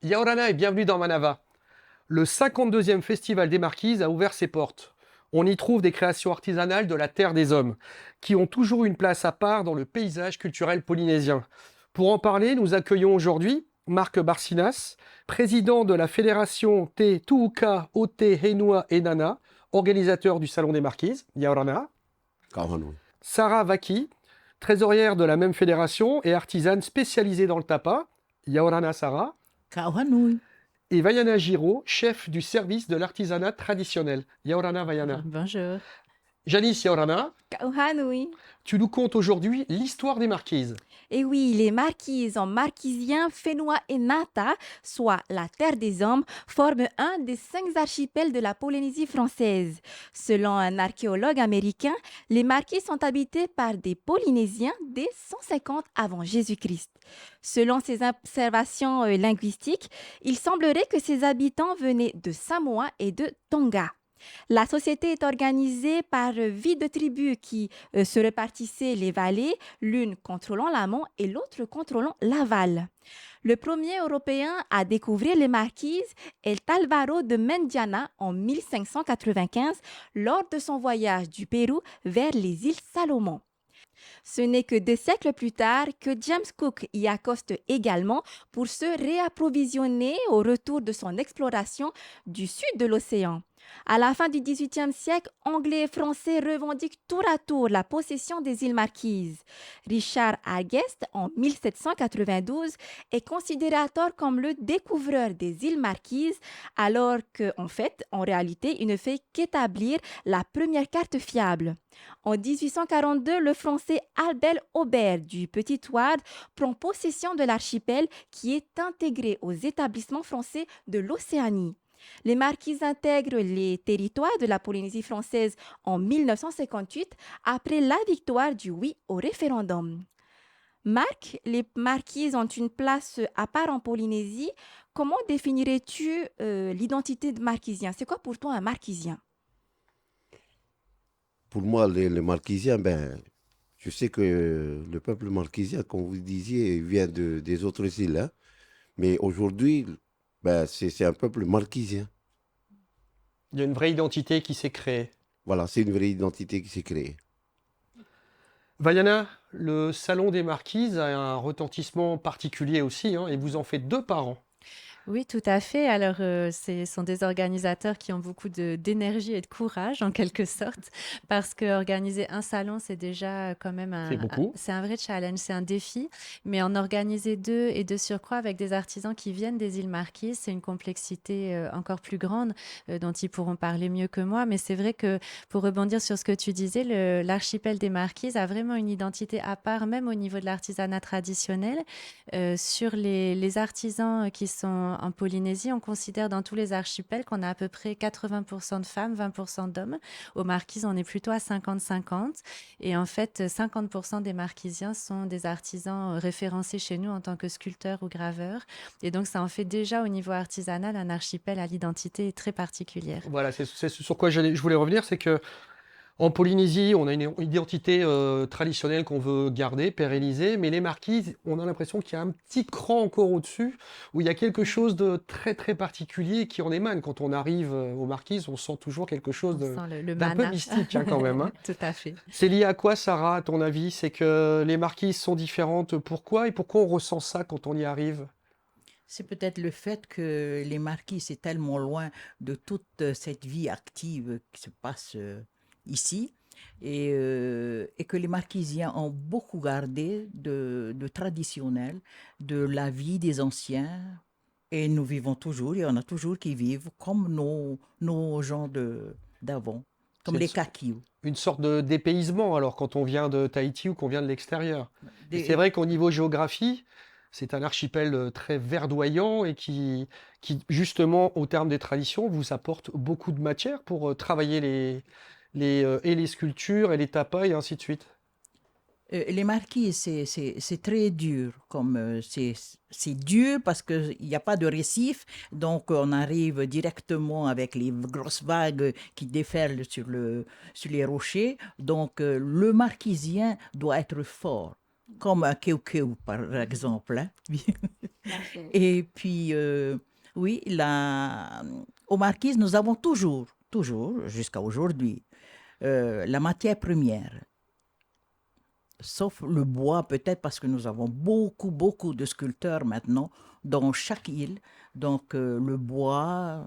Yaorana et bienvenue dans Manava. Le 52e Festival des Marquises a ouvert ses portes. On y trouve des créations artisanales de la terre des hommes, qui ont toujours une place à part dans le paysage culturel polynésien. Pour en parler, nous accueillons aujourd'hui Marc Barcinas, président de la fédération Te Tuuka Ote Henua et Nana, organisateur du Salon des Marquises, Yaorana. Kawanui. Sarah Vaki, trésorière de la même fédération et artisane spécialisée dans le tapa, Yaorana Sarah. Kawanui. Et Vaiana Giraud, chef du service de l'artisanat traditionnel. Yaorana Vaiana. Bonjour. Janice Yaorana, Kauhanui. tu nous contes aujourd'hui l'histoire des marquises. Et oui, les marquises en marquisien, Fénois et Nata, soit la terre des hommes, forment un des 5 archipels de la Polynésie française. Selon un archéologue américain, les marquises sont habitées par des Polynésiens dès 150 avant Jésus-Christ. Selon ses observations linguistiques, il semblerait que ces habitants venaient de Samoa et de Tonga. La société est organisée par vie de tribus qui se répartissaient les vallées, l'une contrôlant l'amont et l'autre contrôlant l'aval. Le premier Européen à découvrir les marquises est Álvaro de Mendiana en 1595 lors de son voyage du Pérou vers les îles Salomon. Ce n'est que 2 siècles plus tard que James Cook y accoste également pour se réapprovisionner au retour de son exploration du sud de l'océan. À la fin du XVIIIe siècle, Anglais et Français revendiquent tour à tour la possession des îles Marquises. Richard Arguest, en 1792, est considéré à tort comme le découvreur des îles Marquises, alors en réalité, il ne fait qu'établir la première carte fiable. En 1842, le Français Albert Aubert du Petit Ouad prend possession de l'archipel qui est intégré aux établissements français de l'Océanie. Les marquises intègrent les territoires de la Polynésie française en 1958 après la victoire du oui au référendum. Marc, les marquises ont une place à part en Polynésie. Comment définirais-tu l'identité de marquisien? C'est quoi pour toi un marquisien? Pour moi, les Marquisiens, je sais que le peuple marquisien, comme vous disiez, vient des autres îles. Hein. Mais aujourd'hui, c'est un peuple marquisien. Il y a une vraie identité qui s'est créée. Voilà, c'est une vraie identité qui s'est créée. Vaiana, le Salon des Marquises a un retentissement particulier aussi, et vous en faites 2 par an. Oui, tout à fait. Alors, ce sont des organisateurs qui ont beaucoup d'énergie et de courage, en quelque sorte, parce que organiser un salon, c'est déjà quand même C'est beaucoup. c'est un vrai challenge, c'est un défi. Mais en organiser 2 et de surcroît avec des artisans qui viennent des îles Marquises, c'est une complexité encore plus grande dont ils pourront parler mieux que moi. Mais c'est vrai que pour rebondir sur ce que tu disais, l'archipel des Marquises a vraiment une identité à part, même au niveau de l'artisanat traditionnel. Sur les artisans qui sont en Polynésie, on considère dans tous les archipels qu'on a à peu près 80% de femmes, 20% d'hommes. Aux Marquises, on est plutôt à 50-50. Et en fait, 50% des Marquisiens sont des artisans référencés chez nous en tant que sculpteurs ou graveurs. Et donc, ça en fait déjà au niveau artisanal un archipel à l'identité très particulière. Voilà, c'est sur quoi je voulais revenir, c'est que en Polynésie, on a une identité traditionnelle qu'on veut garder, pérenniser, mais les marquises, on a l'impression qu'il y a un petit cran encore au-dessus, où il y a quelque chose de très très particulier qui en émane. Quand on arrive aux marquises, on sent toujours quelque chose On sent le d'un peu mana. mystique quand même. Hein. Tout à fait. C'est lié à quoi, Sarah, à ton avis? C'est que les marquises sont différentes. Pourquoi? Et pourquoi on ressent ça quand on y arrive? C'est peut-être le fait que les marquis, c'est tellement loin de toute cette vie active qui se passe ici et que les marquisiens ont beaucoup gardé de traditionnel, de la vie des anciens. Et nous vivons toujours, il y en a toujours qui vivent comme nos gens d'avant, comme C'est les kakis. une sorte de dépaysement, alors, quand on vient de Tahiti ou qu'on vient de l'extérieur. Et Des- c'est vrai qu'au niveau géographie, c'est un archipel très verdoyant et qui, justement, au terme des traditions, vous apporte beaucoup de matière pour travailler et les sculptures et les tapas et ainsi de suite. Les marquis, c'est très dur. C'est dur parce qu'il n'y a pas de récif, donc on arrive directement avec les grosses vagues qui déferlent sur les rochers. Donc le marquisien doit être fort, comme un keu par exemple. Hein. Et puis, oui, aux Marquises, nous avons toujours, jusqu'à aujourd'hui, la matière première, sauf le bois peut-être parce que nous avons beaucoup de sculpteurs maintenant dans chaque île. Donc, le bois,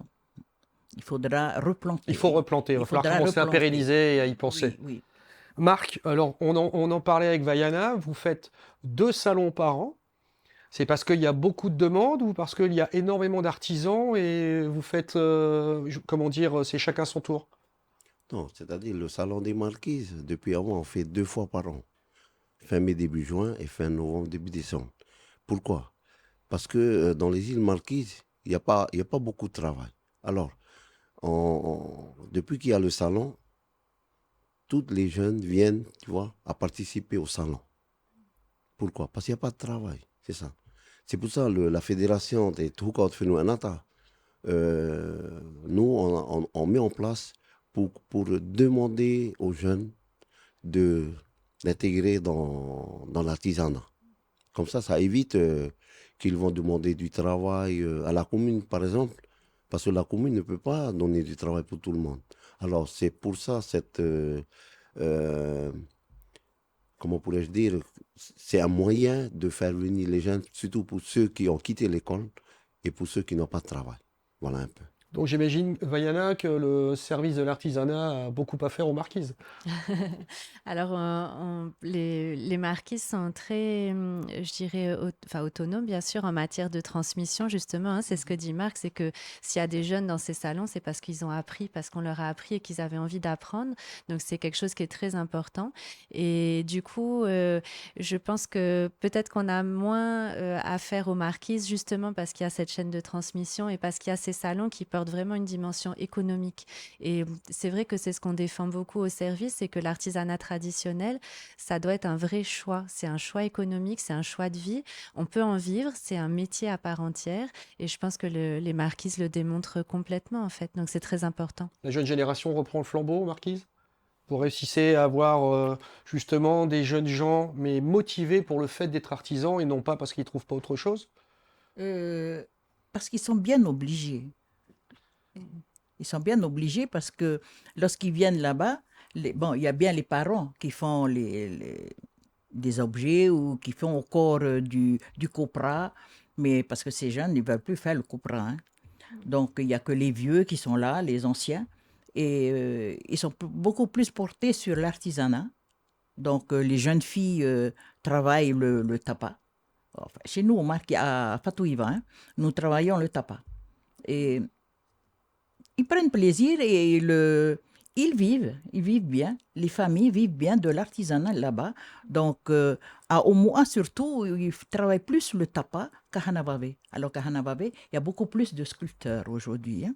il faudra replanter. Il faut replanter, il va falloir commencer à pérenniser et à y penser. Oui. Marc, alors on en parlait avec Vaiana, vous faites 2 salons par an. C'est parce qu'il y a beaucoup de demandes ou parce qu'il y a énormément d'artisans et vous faites, comment dire, c'est chacun son tour? Non, c'est-à-dire le salon des marquises, depuis avant, on fait 2 fois par an. Fin mai, début juin et fin novembre, début décembre. Pourquoi? Parce que dans les îles Marquises, il y a pas beaucoup de travail. Alors, depuis qu'il y a le salon, toutes les jeunes viennent, tu vois, à participer au salon. Pourquoi? Parce qu'il n'y a pas de travail, c'est ça. C'est pour ça la fédération des Tuhukaot Fenua Nata, nous, on met en place pour demander aux jeunes d'intégrer dans l'artisanat. Comme ça évite qu'ils vont demander du travail à la commune, par exemple, parce que la commune ne peut pas donner du travail pour tout le monde. Alors, c'est pour ça, comment pourrais-je dire, c'est un moyen de faire venir les jeunes, surtout pour ceux qui ont quitté l'école et pour ceux qui n'ont pas de travail. Voilà un peu. Donc j'imagine, Vaiana, que le service de l'artisanat a beaucoup à faire aux marquises. Alors, les marquises sont très, je dirais, autonomes, bien sûr, en matière de transmission, justement. Hein, c'est ce que dit Marc, c'est que s'il y a des jeunes dans ces salons, c'est parce qu'ils ont appris, parce qu'on leur a appris et qu'ils avaient envie d'apprendre. Donc, c'est quelque chose qui est très important. Et du coup, je pense que peut-être qu'on a moins à faire aux marquises, justement parce qu'il y a cette chaîne de transmission et parce qu'il y a ces salons qui portent vraiment une dimension économique. Et c'est vrai que c'est ce qu'on défend beaucoup au service, c'est que l'artisanat traditionnel, ça doit être un vrai choix. C'est un choix économique, c'est un choix de vie. On peut en vivre, c'est un métier à part entière. Et je pense que les marquises le démontrent complètement, en fait. Donc, c'est très important. La jeune génération reprend le flambeau, marquise? Vous réussissez à avoir justement des jeunes gens, mais motivés pour le fait d'être artisans et non pas parce qu'ils ne trouvent pas autre chose? Parce qu'ils sont bien obligés. Ils sont bien obligés parce que lorsqu'ils viennent là-bas, bon, il y a bien les parents qui font des objets ou qui font encore du copra, mais parce que ces jeunes ne veulent plus faire le copra. Hein. Donc, il n'y a que les vieux qui sont là, les anciens, et ils sont beaucoup plus portés sur l'artisanat. Donc, les jeunes filles travaillent le tapa. Enfin, chez nous, au marque à Fatouiva, hein, nous travaillons le tapa. Et ils prennent plaisir et ils vivent bien. Les familles vivent bien de l'artisanat là-bas. Donc, à Omoa surtout, ils travaillent plus le tapa qu'à Hanavabe. Alors qu'à Hanavabe, il y a beaucoup plus de sculpteurs aujourd'hui. Hein.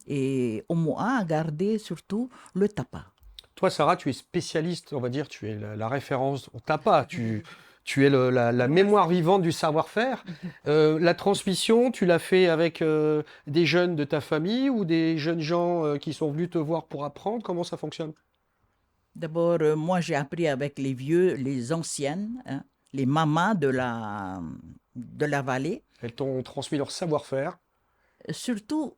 Et Omoa a gardé surtout le tapa. Toi, Sarah, tu es spécialiste, on va dire, tu es la référence au tapa. Tu es la mémoire vivante du savoir-faire. La transmission, tu l'as fait avec des jeunes de ta famille ou des jeunes gens qui sont venus te voir pour apprendre? Comment ça fonctionne? D'abord, moi, j'ai appris avec les vieux, les anciennes, hein, les mamas de la vallée. Elles t'ont transmis leur savoir-faire. Surtout,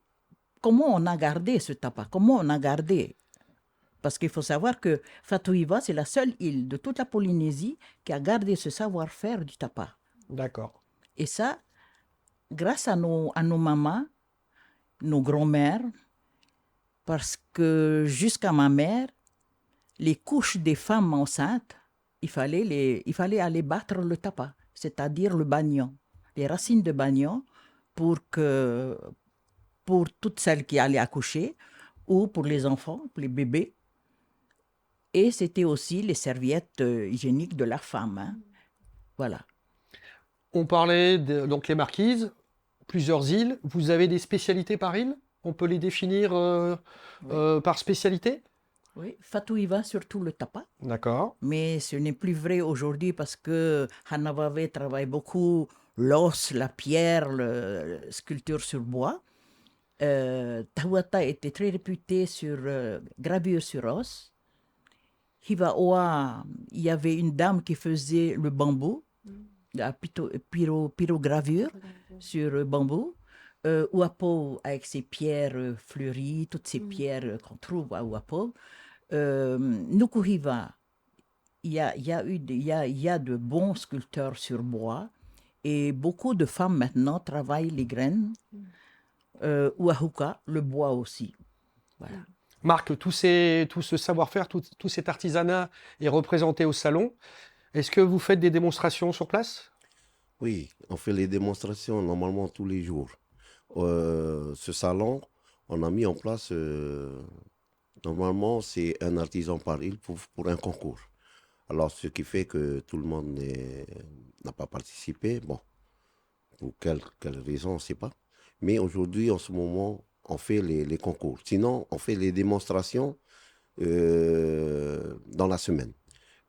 comment on a gardé ce tapa, comment on a gardé. Parce qu'il faut savoir que Fatouiva, c'est la seule île de toute la Polynésie qui a gardé ce savoir-faire du tapa. D'accord. Et ça, grâce à nos mamans, nos grands-mères, parce que jusqu'à ma mère, les couches des femmes enceintes, il fallait aller battre le tapa, c'est-à-dire le bagnon, les racines de bagnon, pour toutes celles qui allaient accoucher, ou pour les enfants, pour les bébés. Et c'était aussi les serviettes hygiéniques de la femme. Hein. Voilà. On parlait donc les marquises, plusieurs îles. Vous avez des spécialités par île? On peut les définir par spécialité? Oui, Fatouiva, surtout le tapa. D'accord. Mais ce n'est plus vrai aujourd'hui parce que Hanavabe travaille beaucoup l'os, la pierre, la sculpture sur bois. Tahuata était très réputé sur gravure sur os. Hivaoa, il y avait une dame qui faisait le bambou, la pyrogravure. sur bambou. Ouapo avec ses pierres fleuries, toutes ces pierres qu'on trouve à Ouapo. Nukuriva, il y a de bons sculpteurs sur bois et beaucoup de femmes maintenant travaillent les graines. Ouahuka, le bois aussi. Voilà. Marc, tout ce savoir-faire, tout cet artisanat est représenté au salon. Est-ce que vous faites des démonstrations sur place? Oui, on fait les démonstrations normalement tous les jours. Ce salon, on a mis en place, normalement, c'est un artisan par île pour un concours. Alors, ce qui fait que tout le monde n'a pas participé. Bon, pour quelle raison, on ne sait pas. Mais aujourd'hui, en ce moment, on fait les concours. Sinon, on fait les démonstrations dans la semaine.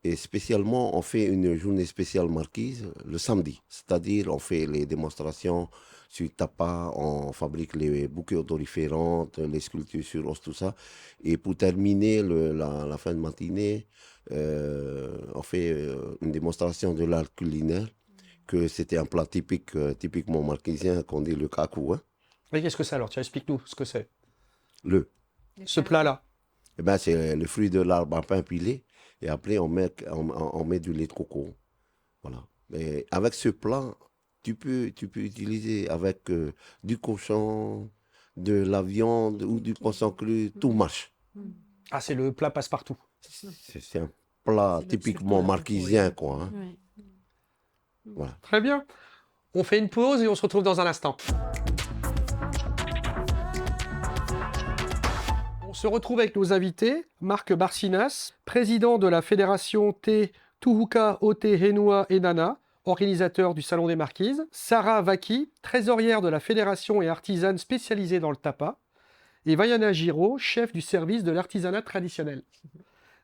Et spécialement, on fait une journée spéciale marquise le samedi. C'est-à-dire, on fait les démonstrations sur tapa, on fabrique les bouquets odoriférants, les sculptures sur os, tout ça. Et pour terminer la fin de matinée, on fait une démonstration de l'art culinaire, que c'était un plat typique, typiquement marquisien, qu'on dit le kakou. Hein. Mais qu'est-ce que c'est alors? Tiens, explique-nous ce que c'est. Ce Le plat-là. Eh ben, c'est le fruit de l'arbre à pain pilé. Et après, on met du lait de coco. Voilà. Et avec ce plat, tu peux utiliser avec du cochon, de la viande ou du poisson cru, tout marche. Ah, c'est le plat passe-partout. C'est un plat C'est le typiquement plat marquisien, quoi. Hein. Ouais. Voilà. Très bien. On fait une pause et on se retrouve dans un instant. On se retrouve avec nos invités, Marc Barcinas, président de la fédération Te Tuhuka Ote Henua et Nana, organisateur du Salon des Marquises, Sarah Vaki, trésorière de la fédération et artisane spécialisée dans le tapa, et Vaiana Giraud, chef du service de l'artisanat traditionnel.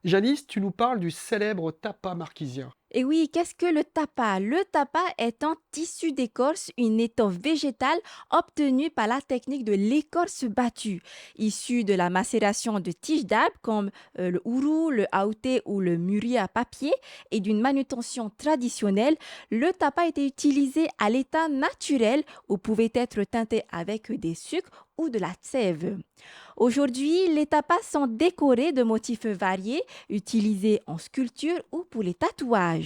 Janice, tu nous parles du célèbre tapa marquisien. Et oui, qu'est-ce que le tapa? Le tapa est un tissu d'écorce, une étoffe végétale obtenue par la technique de l'écorce battue, issue de la macération de tiges d'arbres comme le ourou, le aouté ou le mûrier à papier et d'une manutention traditionnelle. Le tapa était utilisé à l'état naturel ou pouvait être teinté avec des sucres ou de la sève. Aujourd'hui, les tapas sont décorés de motifs variés, utilisés en sculpture ou pour les tatouages.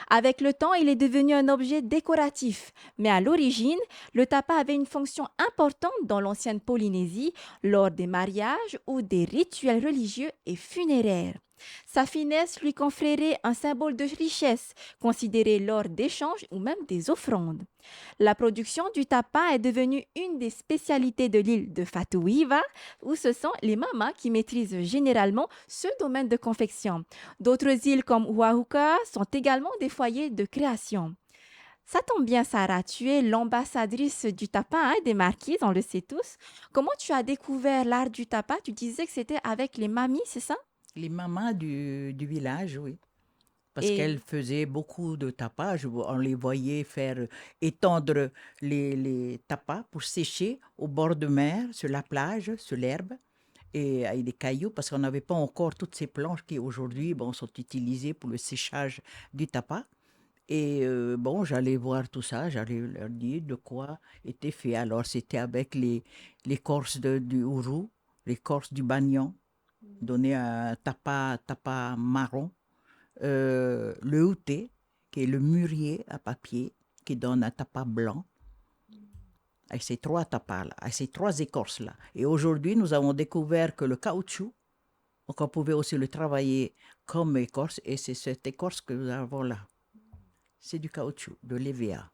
Avec le temps, il est devenu un objet décoratif, mais à l'origine, le tapa avait une fonction importante dans l'ancienne Polynésie lors des mariages ou des rituels religieux et funéraires. Sa finesse lui conférait un symbole de richesse, considéré lors d'échanges ou même des offrandes. La production du tapa est devenue une des spécialités de l'île de Fatuiva, où ce sont les mamas qui maîtrisent généralement ce domaine de confection. D'autres îles comme Oahuka sont également des foyers de création. Ça tombe bien, Sarah, tu es l'ambassadrice du tapa des Marquises, on le sait tous. Comment tu as découvert l'art du tapa? Tu disais que c'était avec les mamies, c'est ça? Les mamans du village, oui. Parce Et- qu'elles faisaient beaucoup de tapas. On les voyait faire étendre les tapas pour sécher au bord de mer, sur la plage, sur l'herbe, et avec des cailloux, parce qu'on n'avait pas encore toutes ces planches qui aujourd'hui sont utilisées pour le séchage du tapas. Et j'allais voir tout ça, j'allais leur dire de quoi était fait. Alors, c'était avec l'écorce du ourou, l'écorce du bagnon, donner un tapa marron, le outé, qui est le mûrier à papier, qui donne un tapa blanc, avec ces trois tapas-là, avec ces trois écorces-là. Et aujourd'hui, nous avons découvert que le caoutchouc, donc on pouvait aussi le travailler comme écorce, et c'est cette écorce que nous avons là. C'est du caoutchouc, de l'EVA.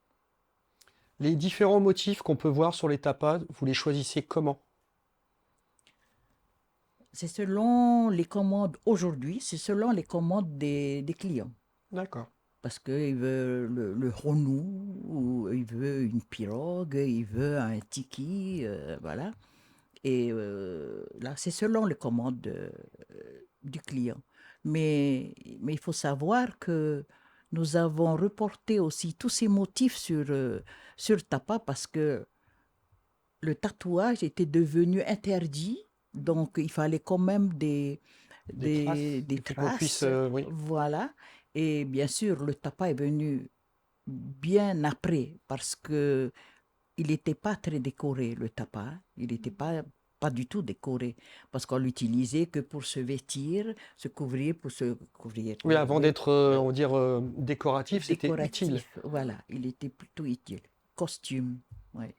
Les différents motifs qu'on peut voir sur les tapas, vous les choisissez comment? C'est selon les commandes, aujourd'hui, c'est selon les commandes des clients. D'accord. Parce qu'il veut le ronou, ou il veut une pirogue, il veut un tiki, voilà. Et là, c'est selon les commandes du client. Mais il faut savoir que nous avons reporté aussi tous ces motifs sur tapa parce que le tatouage était devenu interdit. Donc, il fallait quand même des Des traces, qu'on puisse, traces. oui. Voilà. Et bien sûr, le tapa est venu bien après parce que il n'était pas très décoré, le tapa. Il n'était pas du tout décoré, parce qu'on l'utilisait que pour se vêtir, se couvrir, pour se couvrir. Oui, avant Oui, d'être, on va dire, décoratif, c'était utile. décoratif, voilà, il était plutôt utile. Costume, ouais.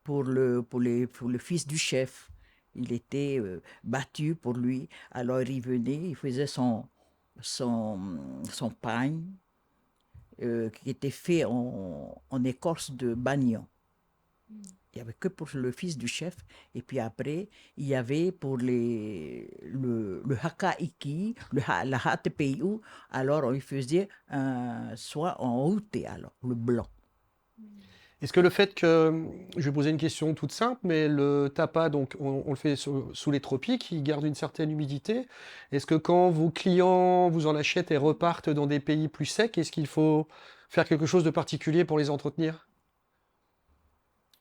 Pour le fils du chef, il était battu pour lui. Alors il venait, il faisait son pagne qui était fait en écorce de banyan. Il n'y avait que pour le fils du chef. Et puis après, il y avait pour le hakaiki, la hatepeyu. Alors, on y faisait soit en outé, alors, le blanc. Est-ce que le fait que, je vais poser une question toute simple, mais le tapa, donc on le fait sous les tropiques, il garde une certaine humidité. Est-ce que quand vos clients vous en achètent et repartent dans des pays plus secs, est-ce qu'il faut faire quelque chose de particulier pour les entretenir?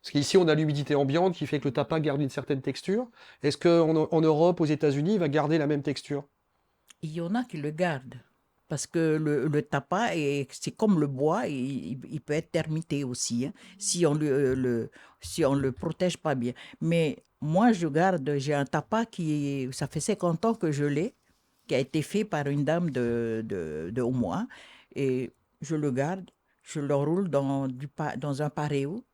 Parce qu'ici, on a l'humidité ambiante qui fait que le tapa garde une certaine texture. Est-ce qu'en Europe, aux États-Unis, il va garder la même texture? Il y en a qui le gardent. Parce que le tapa, c'est comme le bois, il peut être termité aussi, hein, si on le protège pas bien. Mais moi, j'ai un tapa ça fait 50 ans que je l'ai, qui a été fait par une dame de au moins, et je le garde, je le roule dans un paréo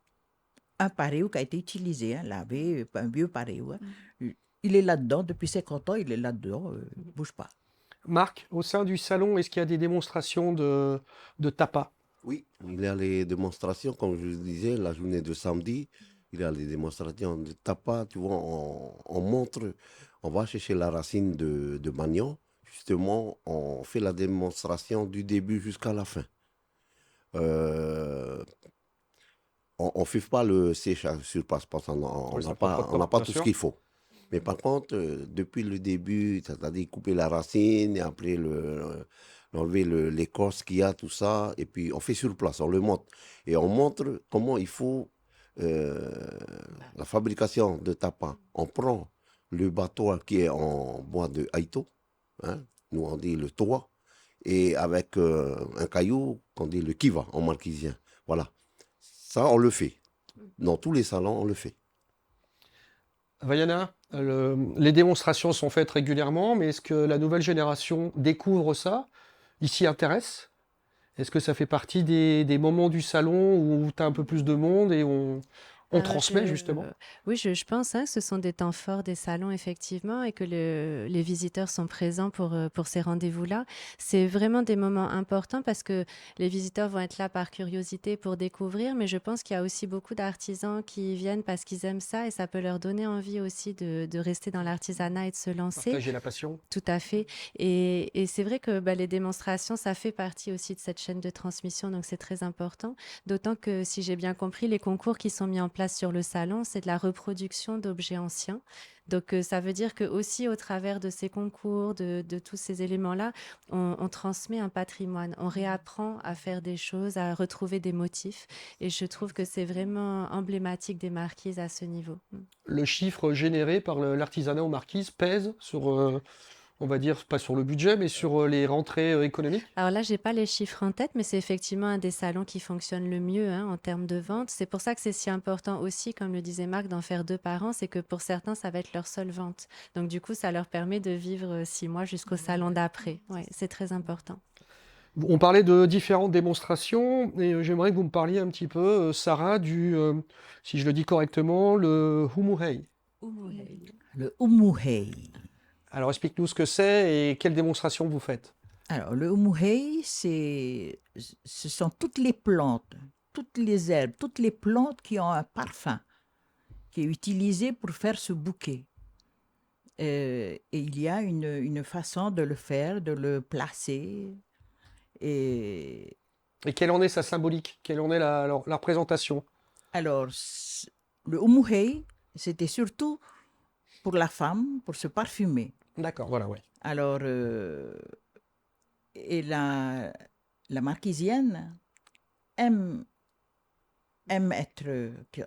qui a été utilisé, hein, lavé, un vieux paréo. Hein. Il est là-dedans, depuis 50 ans, il est là-dedans, bouge pas. Marc, au sein du salon, est-ce qu'il y a des démonstrations de tapa? Oui, il y a les démonstrations, comme je le disais, la journée de samedi, il y a les démonstrations de tapas, tu vois, on montre, on va chercher la racine de manioc, justement, on fait la démonstration du début jusqu'à la fin. Euh, on ne fait pas le séchage sur place parce qu'on Oui, ça n'a prend trop pas, de on n'a temps, pas bien tout ce sûr. qu'il faut. Mais par contre, depuis le début, c'est-à-dire couper la racine et après l'enlever l'écorce qu'il y a, tout ça, et puis on fait sur place, on le montre. Et on montre comment il faut euh, la fabrication de tapa. On prend le bateau qui est en bois de haïto, hein, nous on dit le toa, et avec un caillou qu'on dit le kiva en marquisien. Voilà. Ça, on le fait. Dans tous les salons, on le fait. Vaiana, les démonstrations sont faites régulièrement, mais est-ce que la nouvelle génération découvre ça? Il s'y intéresse? Est-ce que ça fait partie des moments du salon où tu as un peu plus de monde et on Alors, transmet justement? oui, je pense hein, que ce sont des temps forts des salons, effectivement, et que les visiteurs sont présents pour ces rendez-vous-là. C'est vraiment des moments importants parce que les visiteurs vont être là par curiosité pour découvrir, mais je pense qu'il y a aussi beaucoup d'artisans qui viennent parce qu'ils aiment ça et ça peut leur donner envie aussi de rester dans l'artisanat et de se lancer. Partager la passion. Tout à fait. Et c'est vrai que bah, les démonstrations, ça fait partie aussi de cette chaîne de transmission, donc c'est très important. D'autant que, si j'ai bien compris, les concours qui sont mis en place sur le salon, c'est de la reproduction d'objets anciens. Donc ça veut dire que aussi au travers de ces concours, de tous ces éléments-là, on transmet un patrimoine, on réapprend à faire des choses, à retrouver des motifs. Et je trouve que c'est vraiment emblématique des Marquises à ce niveau. Le chiffre généré par l'artisanat aux Marquises pèse sur, on va dire, pas sur le budget, mais sur les rentrées économiques? Alors là, j'ai pas les chiffres en tête, mais c'est effectivement un des salons qui fonctionne le mieux hein, en termes de vente. C'est pour ça que c'est si important aussi, comme le disait Marc, d'en faire 2 par an. C'est que pour certains, ça va être leur seule vente. Donc du coup, ça leur permet de vivre 6 mois jusqu'au salon d'après. Ouais, c'est très important. On parlait de différentes démonstrations et j'aimerais que vous me parliez un petit peu, Sarah, si je le dis correctement, le Humuhei. Le umuhei. Alors explique-nous ce que c'est et quelle démonstration vous faites. Alors, le umuhei, ce sont toutes les plantes, toutes les herbes, toutes les plantes qui ont un parfum, qui est utilisé pour faire ce bouquet. Et il y a une façon de le faire, de le placer. Et Et quelle en est sa symbolique? Quelle en est la représentation? alors, le umuhei, c'était surtout pour la femme, pour se parfumer. D'accord, voilà, ouais. Alors, et la marquisienne aime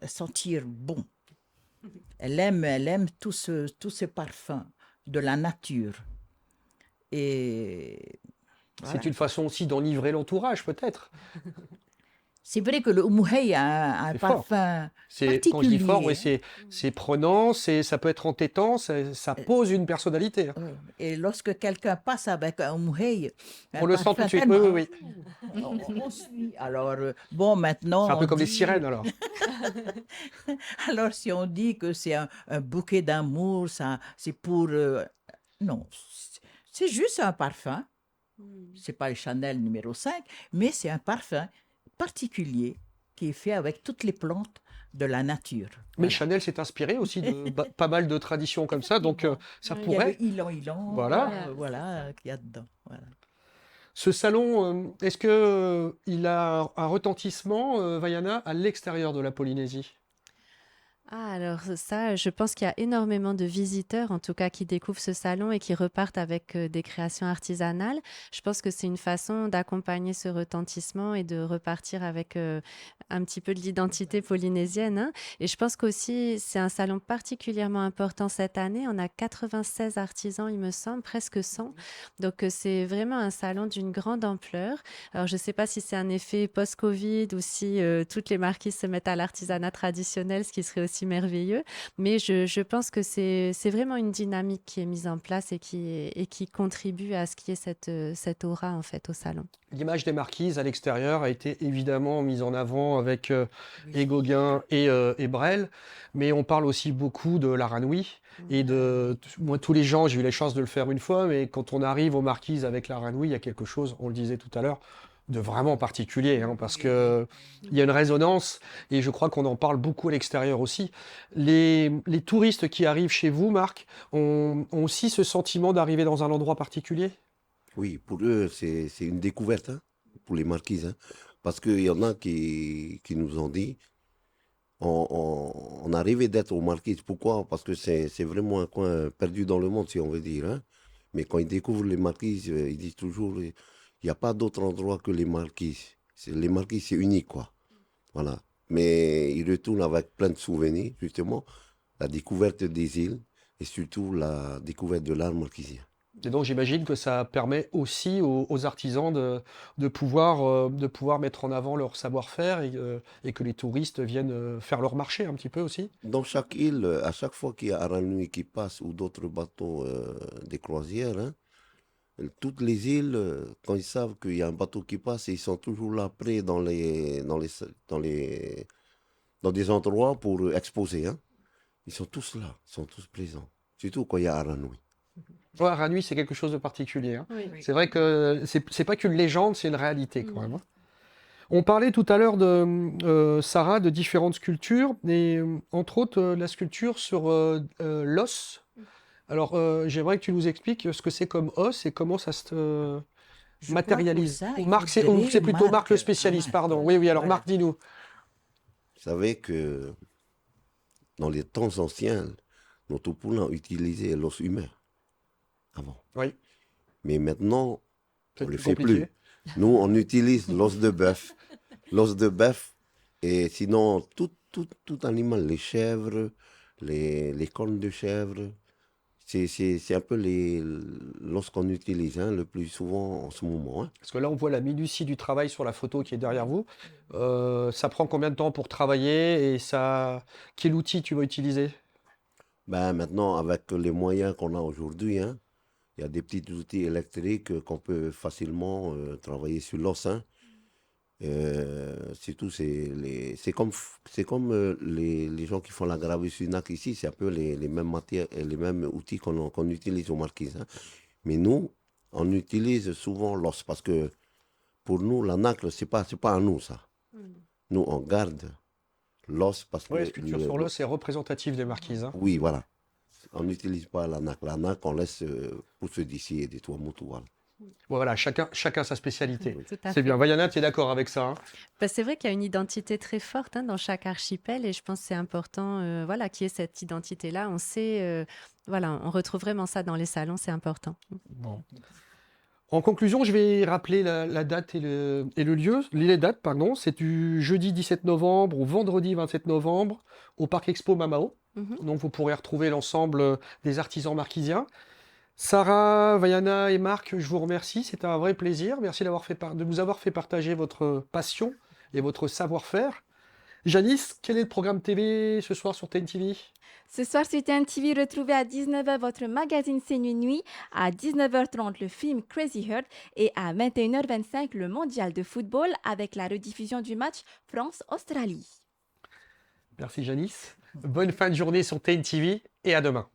sentir bon. Elle aime tout ce parfum de la nature. Et voilà. C'est une façon aussi d'enivrer l'entourage, peut-être. C'est vrai que le Umuhei a un C'est fort. parfum Quand je dis fort, oui, particulier. c'est prenant, ça peut être entêtant, ça pose une personnalité, hein. Et lorsque quelqu'un passe avec un Umuhei, On un le sent tout de parfum suite. Oui, tellement, oui, oui. on suit. Alors, bon, C'est maintenant, un peu on comme les dit, sirènes, alors. alors si on dit que c'est un bouquet d'amour, ça, c'est pour, non, c'est juste un parfum. C'est pas le Chanel numéro 5, mais c'est un parfum particulier qui est fait avec toutes les plantes de la nature. Mais Voilà. Chanel s'est inspiré aussi de pas mal de traditions comme ça, donc ça Oui. Il y a pourrait. le ilan, Voilà. voilà, qu'il y a dedans. Voilà. Ce salon, est-ce que il a un retentissement, Vaiana, à l'extérieur de la Polynésie? Ah, alors ça, je pense qu'il y a énormément de visiteurs, en tout cas, qui découvrent ce salon et qui repartent avec des créations artisanales. Je pense que c'est une façon d'accompagner ce retentissement et de repartir avec un petit peu de l'identité polynésienne, hein. Et je pense qu'aussi, c'est un salon particulièrement important cette année. On a 96 artisans, il me semble, presque 100. Donc, c'est vraiment un salon d'une grande ampleur. Alors, je ne sais pas si c'est un effet post-Covid ou si toutes les marquises se mettent à l'artisanat traditionnel, ce qui serait aussi merveilleux. Mais je pense que c'est vraiment une dynamique qui est mise en place et qui contribue à ce qui est cette aura, en fait, au salon. L'image des marquises à l'extérieur a été évidemment mise en avant avec Oui. et Gauguin et Brel, mais on parle aussi beaucoup de la Ranouille et moi tous les gens, j'ai eu la chance de le faire une fois, mais quand on arrive aux marquises avec la Ranouille, il y a quelque chose, on le disait tout à l'heure, de vraiment particulier, hein, parce que il y a une résonance et je crois qu'on en parle beaucoup à l'extérieur aussi. Les touristes qui arrivent chez vous, Marc, ont aussi ce sentiment d'arriver dans un endroit particulier? Oui, pour eux, c'est une découverte, hein, pour les marquises, hein. Parce qu'il y en a qui nous ont dit, on a rêvé d'être aux marquises. Pourquoi? Parce que c'est vraiment un coin perdu dans le monde, si on veut dire, hein. Mais quand ils découvrent les marquises, ils disent toujours, il n'y a pas d'autre endroit que les marquises. Les marquises, c'est unique, quoi. Voilà. Mais ils retournent avec plein de souvenirs, justement, la découverte des îles et surtout la découverte de l'art marquisien. Et donc j'imagine que ça permet aussi aux artisans de pouvoir mettre en avant leur savoir-faire et que les touristes viennent faire leur marché un petit peu aussi. Dans chaque île, à chaque fois qu'il y a Aranui qui passe ou d'autres bateaux des croisières, hein, toutes les îles, quand ils savent qu'il y a un bateau qui passe, ils sont toujours là près dans des endroits pour exposer, hein. Ils sont tous là, ils sont tous présents. Surtout quand il y a Aranui. Ouais, Ranui, c'est quelque chose de particulier, hein. Oui. C'est vrai que c'est pas qu'une légende, c'est une réalité quand même, hein. On parlait tout à l'heure de Sarah, de différentes sculptures, et entre autres la sculpture sur l'os. Alors j'aimerais que tu nous expliques ce que c'est comme os et comment ça se Je crois pour matérialise. ça, Ou il Marc, c'est faudrait plutôt Marc le Marc, spécialiste, Marc. pardon. Oui, oui, alors Voilà. Marc, dis-nous. Vous savez que dans les temps anciens, nos Tupuna utilisaient l'os humain avant. Oui, Mais maintenant, c'est on ne le plus fait compliqué. plus. Nous, on utilise l'os de bœuf. L'os de bœuf, et sinon, tout animal, les chèvres, les cornes de chèvre, c'est un peu l'os qu'on utilise, hein, le plus souvent en ce moment, hein. Parce que là, on voit la minutie du travail sur la photo qui est derrière vous. Ça prend combien de temps pour travailler et quel outil tu vas utiliser? Ben, maintenant, avec les moyens qu'on a aujourd'hui, hein, il y a des petits outils électriques qu'on peut facilement travailler sur l'os, hein. Surtout, c'est comme les gens qui font la gravure sur NAC ici, c'est un peu les mêmes matières et les mêmes outils qu'on utilise aux marquises, hein. Mais nous, on utilise souvent l'os parce que pour nous, la nacre, c'est pas à nous, ça. Nous, on garde l'os parce que... Oui, la sculpture sur l'os est représentative des marquises, hein. Oui, voilà. On n'utilise pas la nacre. La nacre, on laisse pour ceux d'ici et des Tuamotu, voilà. Voilà, chacun sa spécialité. Tout à C'est fait. bien. Vaiana, tu es d'accord avec ça, hein? Bah, c'est vrai qu'il y a une identité très forte, hein, dans chaque archipel et je pense que c'est important voilà, qu'il y ait cette identité-là. On sait, voilà, on retrouve vraiment ça dans les salons, c'est important. Bon. En conclusion, je vais rappeler la date et le lieu. Les dates, pardon, c'est du jeudi 17 novembre au vendredi 27 novembre au Parc Expo Mamao. Mhm. Donc vous pourrez retrouver l'ensemble des artisans marquisiens. Sarah, Vaiana et Marc, je vous remercie. C'était un vrai plaisir. Merci de nous avoir fait partager votre passion et votre savoir-faire. Janice, quel est le programme TV ce soir sur TNTV? Ce soir sur TNTV, retrouvez à 19h votre magazine C'est Nuit, à 19h30 le film Crazy Heart et à 21h25 le mondial de football avec la rediffusion du match France-Australie. Merci Janice. Bonne fin de journée sur TNTV et à demain.